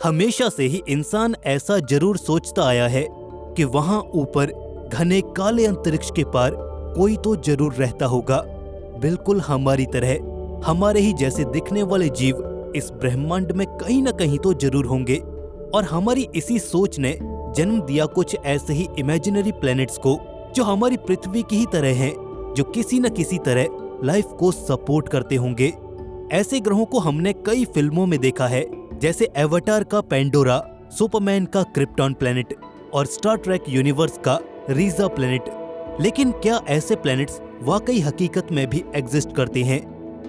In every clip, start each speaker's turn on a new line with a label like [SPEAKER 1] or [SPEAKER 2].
[SPEAKER 1] हमेशा से ही इंसान ऐसा जरूर सोचता आया है कि वहां ऊपर घने काले अंतरिक्ष के पार कोई तो जरूर रहता होगा, बिल्कुल हमारी तरह। हमारे ही जैसे दिखने वाले जीव इस ब्रह्मांड में कहीं न कहीं तो जरूर होंगे। और हमारी इसी सोच ने जन्म दिया कुछ ऐसे ही इमेजिनरी प्लैनेट्स को जो हमारी पृथ्वी की ही तरह हैं, जो किसी न किसी तरह लाइफ को सपोर्ट करते होंगे। ऐसे ग्रहों को हमने कई फिल्मों में देखा है, जैसे एवाटार का पेंडोरा, सुपरमैन का क्रिप्टॉन प्लैनेट और स्टार ट्रेक यूनिवर्स का रीजा प्लैनेट। लेकिन क्या ऐसे प्लैनेट्स वाकई हकीकत में भी एग्जिस्ट करते हैं?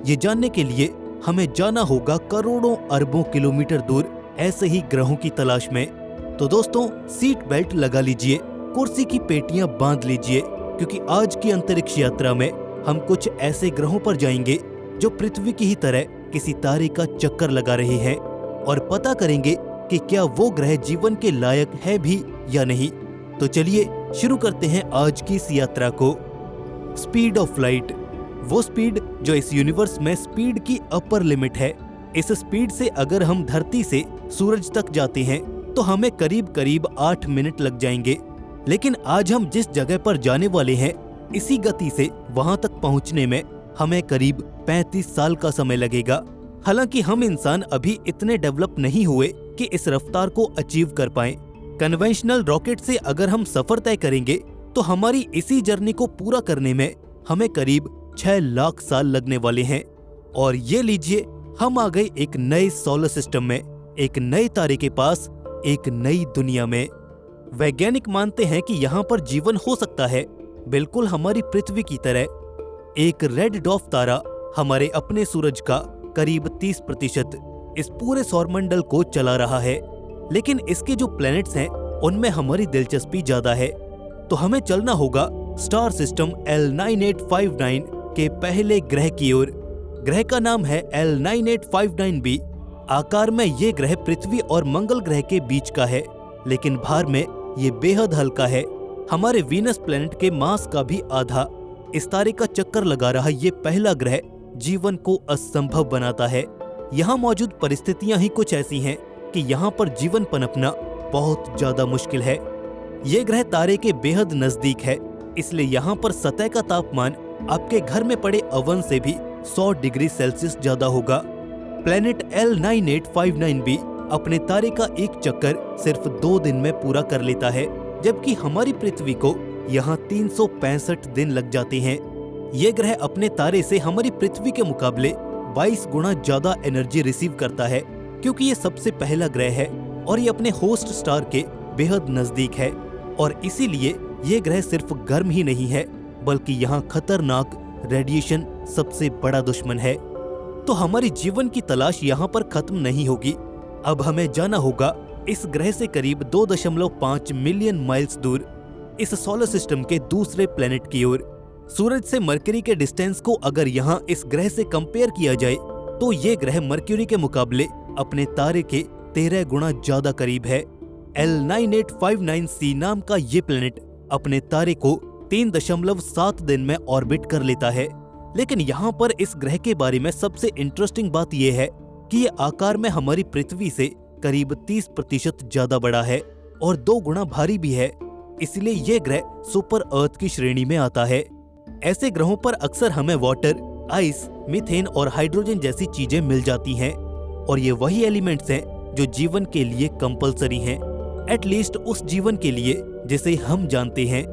[SPEAKER 1] ये जानने के लिए हमें जाना होगा करोड़ों अरबों किलोमीटर दूर ऐसे ही ग्रहों की तलाश में। तो दोस्तों, सीट बेल्ट लगा लीजिए, कुर्सी की पेटियां बांध लीजिए, क्योंकि आज की अंतरिक्ष यात्रा में हम कुछ ऐसे ग्रहों पर जाएंगे जो पृथ्वी की ही तरह किसी तारे का चक्कर लगा रहे हैं, और पता करेंगे कि क्या वो ग्रह जीवन के लायक है भी या नहीं। तो चलिए शुरू करते हैं आज की इस यात्रा को। स्पीड ऑफ लाइट, वो स्पीड जो इस यूनिवर्स में स्पीड की अपर लिमिट है। इस स्पीड से अगर हम धरती से सूरज तक जाते हैं तो हमें करीब करीब 8 मिनट लग जाएंगे। लेकिन आज हम जिस जगह पर जाने वाले हैं, इसी गति से वहां तक पहुंचने में हमें करीब 35 साल का समय लगेगा। हालांकि हम इंसान अभी इतने डेवलप नहीं हुए कि इस रफ्तार को अचीव कर पाएं। कन्वेंशनल रॉकेट से अगर हम सफर तय करेंगे तो हमारी इसी जर्नी को पूरा करने में हमें करीब 6 लाख साल लगने वाले हैं। और ये लीजिए, हम आ गए एक नए सोलर सिस्टम में, एक नए तारे के पास, एक नई दुनिया में। वैज्ञानिक मानते हैं कि यहाँ पर जीवन हो सकता है, बिल्कुल हमारी पृथ्वी की तरह। एक रेड डॉर्फ तारा हमारे अपने सूरज का करीब 30% इस पूरे सौरमंडल को चला रहा है। लेकिन इसके जो प्लैनेट्स हैं उनमें हमारी दिलचस्पी ज्यादा है। तो हमें चलना होगा स्टार सिस्टम L9859 के पहले ग्रह की ओर। ग्रह का नाम है L9859b। आकार में ये ग्रह पृथ्वी और मंगल ग्रह के बीच का है, लेकिन भार में ये बेहद हल्का है, हमारे वीनस प्लैनेट के मास का भी आधा। इस तारे का चक्कर लगा रहा ये पहला ग्रह जीवन को असंभव बनाता है। यहाँ मौजूद परिस्थितियां ही कुछ ऐसी हैं कि यहाँ पर जीवन पनपना बहुत ज्यादा मुश्किल है। ये ग्रह तारे के बेहद नजदीक है, इसलिए यहाँ पर सतह का तापमान आपके घर में पड़े ओवन से भी 100 डिग्री सेल्सियस ज्यादा होगा। प्लैनेट L9859b अपने तारे का एक चक्कर सिर्फ 2 दिन में पूरा कर लेता है, जबकि हमारी पृथ्वी को यहाँ 365 दिन लग जाते हैं। ये ग्रह अपने तारे से हमारी पृथ्वी के मुकाबले 22 गुना ज्यादा एनर्जी रिसीव करता है, क्योंकि ये सबसे पहला ग्रह है और ये अपने होस्ट स्टार के बेहद नजदीक है। और इसीलिए ये ग्रह सिर्फ गर्म ही नहीं है, बल्कि यहाँ खतरनाक रेडिएशन सबसे बड़ा दुश्मन है। तो हमारी जीवन की तलाश यहाँ पर खत्म नहीं होगी। अब हमें जाना होगा इस ग्रह से करीब 2.5 मिलियन माइल्स दूर इस सोलर सिस्टम के दूसरे प्लैनेट की ओर। सूरज से मरकरी के डिस्टेंस को अगर यहाँ इस ग्रह से कंपेयर किया जाए तो ये ग्रह मरकरी के मुकाबले अपने तारे के 13 गुना ज्यादा करीब है। L9859c नाम का ये प्लैनेट अपने तारे को 3.7 दिन में ऑर्बिट कर लेता है। लेकिन यहाँ पर इस ग्रह के बारे में सबसे इंटरेस्टिंग बात यह है कि ये आकार में हमारी पृथ्वी से करीब 30% ज्यादा बड़ा है और 2 गुना भारी भी है। इसलिए ये ग्रह सुपर अर्थ की श्रेणी में आता है। ऐसे ग्रहों पर अक्सर हमें वाटर, आइस, मीथेन और हाइड्रोजन जैसी चीजें मिल जाती हैं, और ये वही एलिमेंट्स हैं जो जीवन के लिए कंपलसरी हैं, एटलीस्ट उस जीवन के लिए जिसे हम जानते हैं।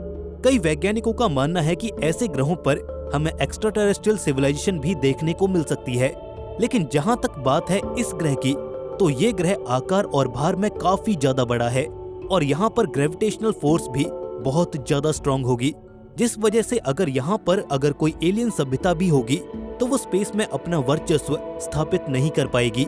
[SPEAKER 1] कई वैज्ञानिकों का मानना है कि ऐसे ग्रहों पर हमें एक्स्ट्रा टेरेस्ट्रियल सिविलाइजेशन भी देखने को मिल सकती है। लेकिन जहां तक बात है इस ग्रह की, तो ये ग्रह आकार और भार में काफी ज्यादा बड़ा है, और यहाँ पर ग्रेविटेशनल फोर्स भी बहुत ज्यादा स्ट्रॉन्ग होगी, जिस वजह से अगर कोई एलियन सभ्यता भी होगी तो वो स्पेस में अपना वर्चस्व स्थापित नहीं कर पाएगी,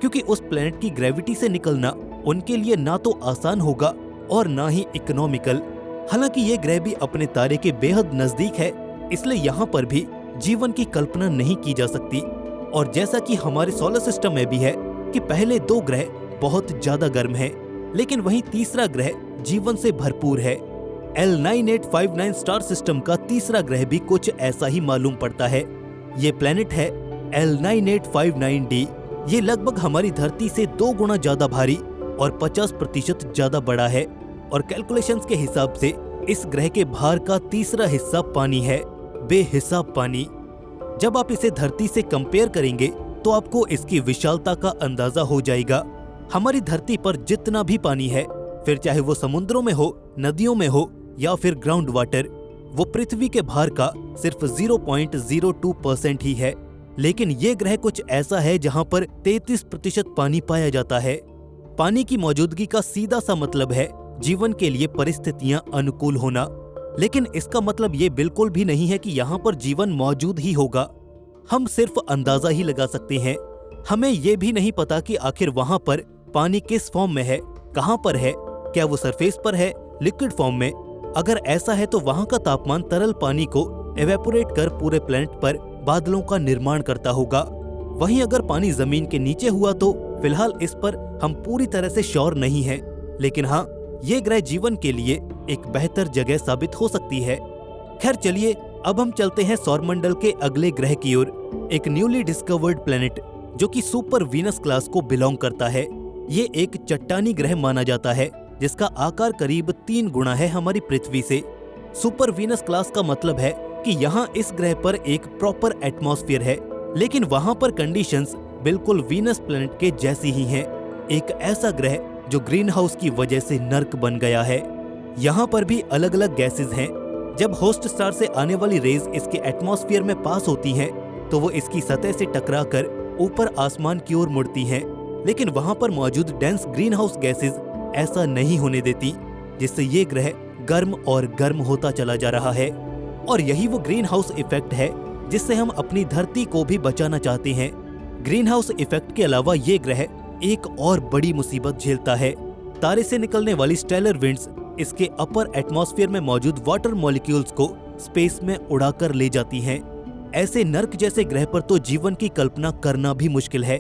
[SPEAKER 1] क्योंकि उस प्लैनेट की ग्रेविटी से निकलना उनके लिए ना तो आसान होगा और ना ही इकोनॉमिकल। हालांकि ये ग्रह भी अपने तारे के बेहद नजदीक है, इसलिए यहाँ पर भी जीवन की कल्पना नहीं की जा सकती। और जैसा कि हमारे सोलर सिस्टम में भी है कि पहले 2 ग्रह बहुत ज्यादा गर्म हैं, लेकिन वहीं तीसरा ग्रह जीवन से भरपूर है। L9859 स्टार सिस्टम का तीसरा ग्रह भी कुछ ऐसा ही मालूम पड़ता है। ये प्लैनेट है L9859d। ये लगभग हमारी धरती से 2 गुना ज्यादा भारी और 50% ज्यादा बड़ा है और कैलकुलेशंस के हिसाब से इस ग्रह के भार का तीसरा हिस्सा पानी है, बेहिसाब पानी। जब आप इसे धरती से कंपेयर करेंगे तो आपको इसकी विशालता का अंदाजा हो जाएगा। हमारी धरती पर जितना भी पानी है, फिर चाहे वो समुद्रों में हो, नदियों में हो या फिर ग्राउंड वाटर, वो पृथ्वी के भार का सिर्फ 0.02% ही है। लेकिन ये ग्रह कुछ ऐसा है जहां पर 33% पानी पाया जाता है। पानी की मौजूदगी का सीधा सा मतलब है जीवन के लिए परिस्थितियां अनुकूल होना। लेकिन इसका मतलब ये बिल्कुल भी नहीं है कि यहाँ पर जीवन मौजूद ही होगा। हम सिर्फ अंदाजा ही लगा सकते हैं। हमें ये भी नहीं पता कि आखिर वहां पर पानी किस फॉर्म में है, कहां पर है, क्या वो सरफेस पर है, लिक्विड फॉर्म में। अगर ऐसा है तो वहां का तापमान तरल पानी को एवेपोरेट कर पूरे प्लैनेट पर बादलों का निर्माण करता होगा। वहीं अगर पानी जमीन के नीचे हुआ तो फिलहाल इस पर हम पूरी तरह से श्योर नहीं है। लेकिन हाँ, ये ग्रह जीवन के लिए एक बेहतर जगह साबित हो सकती है। खैर चलिए, अब हम चलते हैं सौरमंडल के अगले ग्रह की ओर, एक न्यूली डिस्कवर्ड प्लैनेट जो कि सुपर वीनस क्लास को बिलोंग करता है। ये एक चट्टानी ग्रह माना जाता है जिसका आकार करीब 3 गुना है हमारी पृथ्वी से। सुपर वीनस क्लास का मतलब है कि यहाँ इस ग्रह पर एक प्रॉपर एटमॉस्फेयर है, लेकिन वहाँ पर कंडीशंस बिल्कुल वीनस प्लैनेट के जैसी ही हैं। एक ऐसा ग्रह जो ग्रीन हाउस की वजह से नर्क बन गया है। यहाँ पर भी अलग अलग गैसेज हैं। जब होस्ट स्टार से आने वाली रेज इसके एटमॉस्फेयर में पास होती हैं, तो वो इसकी सतह से टकराकर ऊपर आसमान की ओर मुड़ती हैं। लेकिन वहाँ पर मौजूद डेंस ग्रीन हाउस गैसेज ऐसा नहीं होने देती, जिससे ये ग्रह गर्म और गर्म होता चला जा रहा है। और यही वो ग्रीन हाउस इफेक्ट है जिससे हम अपनी धरती को भी बचाना चाहते हैं। ग्रीन हाउस इफेक्ट के अलावा ये ग्रह एक और बड़ी मुसीबत झेलता है। तारे से निकलने वाली स्टेलर विंड्स इसके अपर एटमॉस्फेयर में मौजूद वाटर मॉलिक्यूल्स को स्पेस में उड़ाकर ले जाती हैं। ऐसे नर्क जैसे ग्रह पर तो जीवन की कल्पना करना भी मुश्किल है।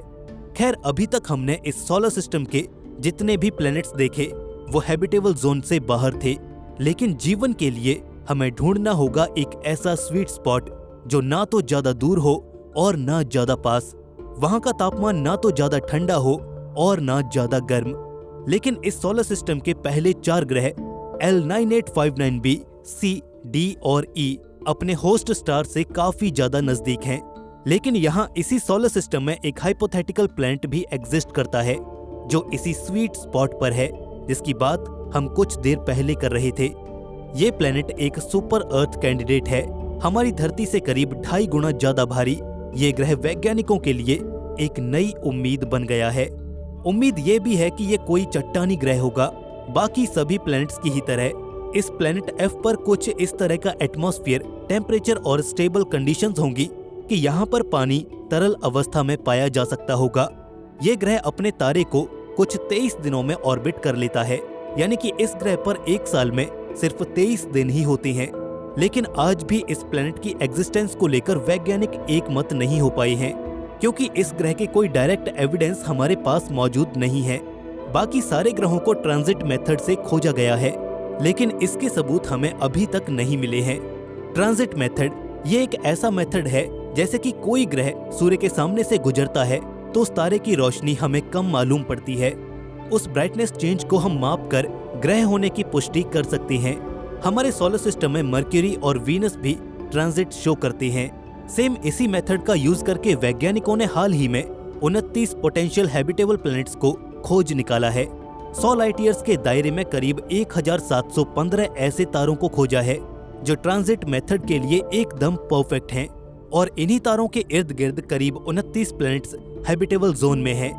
[SPEAKER 1] खैर, अभी तक हमने इस सोलर सिस्टम के जितने भी प्लैनेट्स देखे वो हैबिटेबल जोन से बाहर थे। लेकिन जीवन के लिए हमें ढूंढना होगा एक ऐसा स्वीट स्पॉट जो ना तो ज्यादा दूर हो और ना ज्यादा पास। वहां का तापमान ना तो ज्यादा ठंडा हो और ना ज्यादा गर्म। लेकिन इस सोलर सिस्टम के पहले 4 ग्रह L9859b, C, D और E अपने होस्ट स्टार से काफी ज्यादा नजदीक हैं। लेकिन यहाँ इसी सोलर सिस्टम में एक हाइपोथेटिकल प्लैनेट भी एग्जिस्ट करता है जो इसी स्वीट स्पॉट पर है, जिसकी बात हम कुछ देर पहले कर रहे थे। ये प्लैनेट एक सुपर अर्थ कैंडिडेट है, हमारी धरती से करीब 2.5 गुना ज्यादा भारी। ये ग्रह वैज्ञानिकों के लिए एक नई उम्मीद बन गया है। उम्मीद ये भी है कि ये कोई चट्टानी ग्रह होगा, बाकी सभी प्लैनेट्स की ही तरह। इस प्लैनेट F पर कुछ इस तरह का एटमॉस्फेयर, टेम्परेचर और स्टेबल कंडीशंस होंगी कि यहाँ पर पानी तरल अवस्था में पाया जा सकता होगा। ये ग्रह अपने तारे को कुछ 23 दिनों में ऑर्बिट कर लेता है, यानी कि इस ग्रह पर एक साल में सिर्फ 23 दिन ही होते हैं। लेकिन आज भी इस प्लैनेट की एग्जिस्टेंस को लेकर वैज्ञानिक एक मत नहीं हो पाए हैं, क्योंकि इस ग्रह के कोई डायरेक्ट एविडेंस हमारे पास मौजूद नहीं है। बाकी सारे ग्रहों को ट्रांजिट मेथड से खोजा गया है, लेकिन इसके सबूत हमें अभी तक नहीं मिले हैं। ट्रांजिट मेथड ये एक ऐसा मेथड है जैसे कि कोई ग्रह सूर्य के सामने से गुजरता है तो उस तारे की रोशनी हमें कम मालूम पड़ती है। उस ब्राइटनेस चेंज को हम माप कर ग्रह होने की पुष्टि कर सकते हैं। हमारे सोलर सिस्टम में मर्क्यूरी और वीनस भी ट्रांजिट शो करते हैं। सेम इसी मेथड का यूज करके वैज्ञानिकों ने हाल ही में 29 पोटेंशियल हैबिटेबल प्लैनेट्स को खोज निकाला है। 100 लाइट ईयर्स के दायरे में करीब 1715 ऐसे तारों को खोजा है जो ट्रांजिट मेथड के लिए एकदम परफेक्ट हैं, और इन्हीं तारों के इर्द गिर्द करीब 29 प्लैनेट्स हैबिटेबल जोन में हैं।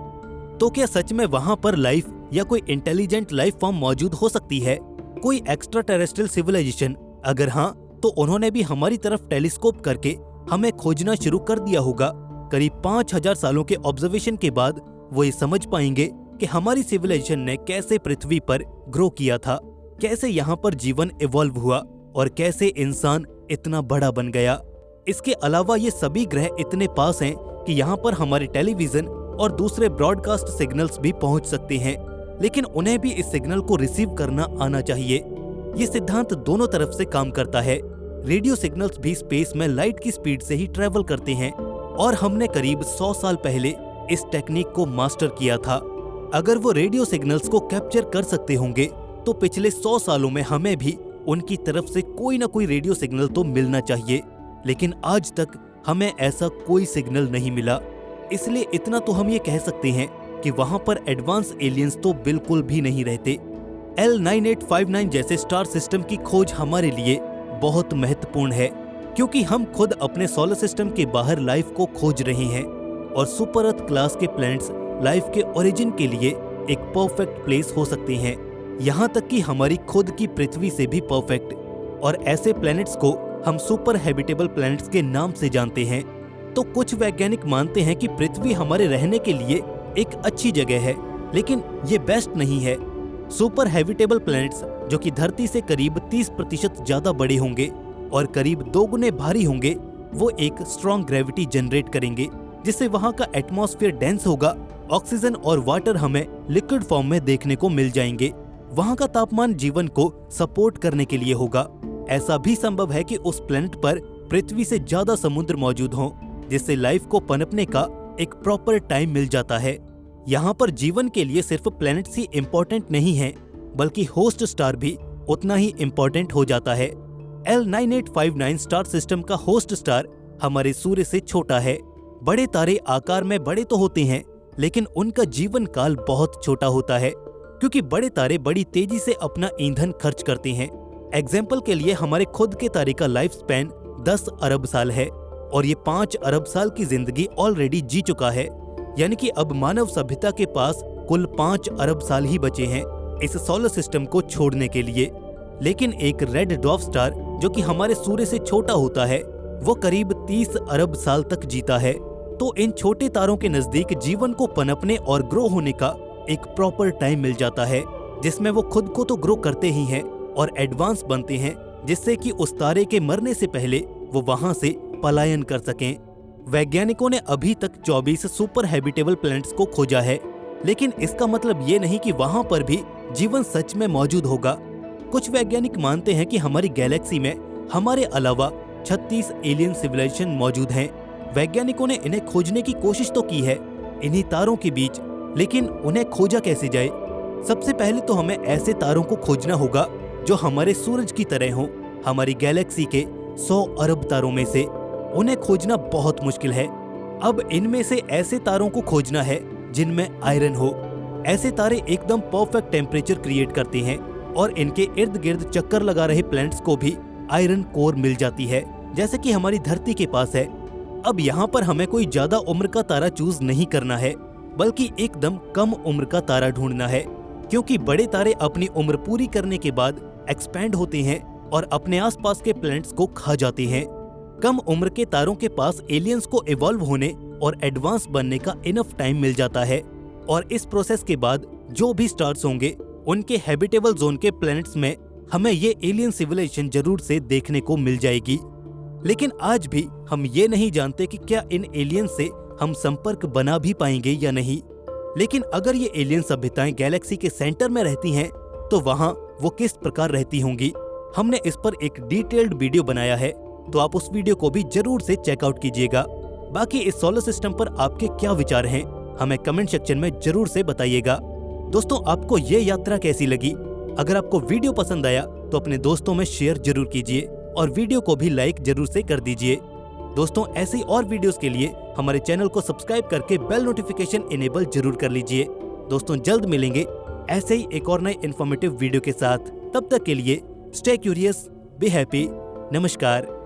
[SPEAKER 1] तो क्या सच में वहां पर लाइफ या कोई इंटेलिजेंट लाइफ फॉर्म मौजूद हो सकती है, कोई एक्स्ट्रा टेरेस्ट्रियल सिविलाइजेशन? अगर हाँ, तो उन्होंने भी हमारी तरफ टेलीस्कोप करके हमें खोजना शुरू कर दिया होगा। करीब 5000 सालों के ऑब्जर्वेशन के बाद वो ये समझ पाएंगे कि हमारी सिविलाइजेशन ने कैसे पृथ्वी पर ग्रो किया था, कैसे यहाँ पर जीवन इवॉल्व हुआ और कैसे इंसान इतना बड़ा बन गया। इसके अलावा ये सभी ग्रह इतने पास हैं कि यहाँ पर हमारे टेलीविजन और दूसरे ब्रॉडकास्ट सिग्नल्स भी पहुँच सकते हैं, लेकिन उन्हें भी इस सिग्नल को रिसीव करना आना चाहिए। ये सिद्धांत दोनों तरफ से काम करता है। रेडियो सिग्नल्स भी स्पेस में लाइट की स्पीड से ही ट्रेवल करते हैं, और हमने करीब 100 साल पहले इस टेक्निक को मास्टर किया था। अगर वो रेडियो सिग्नल्स को कैप्चर कर सकते होंगे तो पिछले 100 सालों में हमें भी उनकी तरफ से कोई ना कोई रेडियो सिग्नल तो मिलना चाहिए, लेकिन आज तक हमें ऐसा कोई सिग्नल नहीं मिला। इसलिए इतना तो हम ये कह सकते हैं कि वहां पर एडवांस एलियंस तो बिल्कुल भी नहीं रहते। L9859 जैसे स्टार सिस्टम की खोज हमारे लिए बहुत महत्वपूर्ण है, क्योंकि हम खुद अपने सोलर सिस्टम के बाहर लाइफ को खोज रहे हैं और सुपर अर्थ क्लास के प्लैनेट्स लाइफ के ओरिजिन के लिए एक परफेक्ट प्लेस हो सकते हैं, यहाँ तक कि हमारी खुद की पृथ्वी से भी परफेक्ट। और ऐसे प्लैनेट्स को हम सुपर हैबिटेबल प्लैनेट्स के नाम से जानते हैं। तो कुछ वैज्ञानिक मानते हैं कि पृथ्वी हमारे रहने के लिए एक अच्छी जगह है, लेकिन ये बेस्ट नहीं है। सुपर हैबिटेबल प्लैनेट्स जो कि धरती से करीब 30% ज्यादा बड़े होंगे और करीब 2 गुने भारी होंगे, वो एक स्ट्रॉन्ग ग्रेविटी जनरेट करेंगे, जिससे वहां का एटमॉस्फेयर डेंस होगा, ऑक्सीजन और वाटर हमें लिक्विड फॉर्म में देखने को मिल जाएंगे। वहां का तापमान जीवन को सपोर्ट करने के लिए होगा। ऐसा भी संभव है कि उस प्लेनेट पर पृथ्वी से ज्यादा समुद्र मौजूद हों, जिससे लाइफ को पनपने का एक प्रॉपर टाइम मिल जाता है। यहाँ पर जीवन के लिए सिर्फ प्लैनेट्स ही इम्पोर्टेंट नहीं है, बल्कि होस्ट स्टार भी उतना ही इम्पोर्टेंट हो जाता है। L9859 स्टार सिस्टम का होस्ट स्टार हमारे सूर्य से छोटा है। बड़े तारे आकार में बड़े तो होते हैं, लेकिन उनका जीवन काल बहुत छोटा होता है, क्योंकि बड़े तारे बड़ी तेजी से अपना ईंधन खर्च करते हैं। एग्जाम्पल के लिए हमारे खुद के तारे का लाइफ स्पैन 10 अरब साल है और ये 5 अरब साल की जिंदगी ऑलरेडी जी चुका है, यानी कि अब मानव सभ्यता के पास कुल 5 अरब साल ही बचे हैं इस सोलर सिस्टम को छोड़ने के लिए। लेकिन एक रेड ड्वार्फ स्टार जो कि हमारे सूर्य से छोटा होता है, वो करीब 30 अरब साल तक जीता है। तो इन छोटे तारों के नजदीक जीवन को पनपने और ग्रो होने का एक प्रॉपर टाइम मिल जाता है, जिसमें वो खुद को तो ग्रो करते ही हैं और एडवांस बनते हैं, जिससे कि उस तारे के मरने से पहले वो वहां से पलायन कर सकें। वैज्ञानिकों ने अभी तक 24 सुपर हैबिटेबल प्लैनेट्स को खोजा है, लेकिन इसका मतलब ये नहीं कि वहां पर भी जीवन सच में मौजूद होगा। कुछ वैज्ञानिक मानते हैं कि हमारी गैलेक्सी में हमारे अलावा 36 एलियन सिविलाइजेशन मौजूद हैं। वैज्ञानिकों ने इन्हें खोजने की कोशिश तो की है इन्हीं तारों के बीच, लेकिन उन्हें खोजा कैसे जाए? सबसे पहले तो हमें ऐसे तारों को खोजना होगा जो हमारे सूरज की तरह हों। हमारी गैलेक्सी के 100 अरब तारों में से उन्हें खोजना बहुत मुश्किल है। अब इनमें से ऐसे तारों को खोजना है जिनमें आयरन हो। ऐसे तारे एकदम परफेक्ट टेम्परेचर क्रिएट करते हैं और इनके इर्द गिर्द चक्कर लगा रहे प्लैनेट्स को भी आयरन कोर मिल जाती है, जैसे कि हमारी धरती के पास है। अब यहाँ पर हमें कोई ज्यादा उम्र का तारा चूज नहीं करना है, बल्कि एकदम कम उम्र का तारा ढूंढना है, क्योंकि बड़े तारे अपनी उम्र पूरी करने के बाद एक्सपैंड होते हैं और अपने आसपास के प्लैनेट्स को खा जाते हैं। कम उम्र के तारों के पास एलियंस को इवॉल्व होने और एडवांस बनने का इनफ टाइम मिल जाता है, और इस प्रोसेस के बाद जो भी स्टार्स होंगे उनके हैबिटेबल जोन के प्लैनेट्स में हमें ये एलियन सिविलाइजेशन जरूर से देखने को मिल जाएगी। लेकिन आज भी हम ये नहीं जानते कि क्या इन एलियन से हम संपर्क बना भी पाएंगे या नहीं। लेकिन अगर ये एलियन सभ्यताएं गैलेक्सी के सेंटर में रहती हैं, तो वहाँ वो किस प्रकार रहती होंगी? हमने इस पर एक डिटेल्ड वीडियो बनाया है, तो आप उस वीडियो को भी जरूर से चेकआउट कीजिएगा। बाकी इस सोलर सिस्टम पर आपके क्या विचार हैं, हमें कमेंट सेक्शन में जरूर से बताइएगा। दोस्तों, आपको ये यात्रा कैसी लगी? अगर आपको वीडियो पसंद आया तो अपने दोस्तों में शेयर जरूर कीजिए और वीडियो को भी लाइक जरूर से कर दीजिए। दोस्तों, ऐसी और वीडियोस के लिए हमारे चैनल को सब्सक्राइब करके बेल नोटिफिकेशन इनेबल जरूर कर लीजिए। दोस्तों, जल्द मिलेंगे ऐसे ही एक और नए इन्फॉर्मेटिव वीडियो के साथ। तब तक के लिए स्टे क्यूरियस, बी हैप्पी। नमस्कार।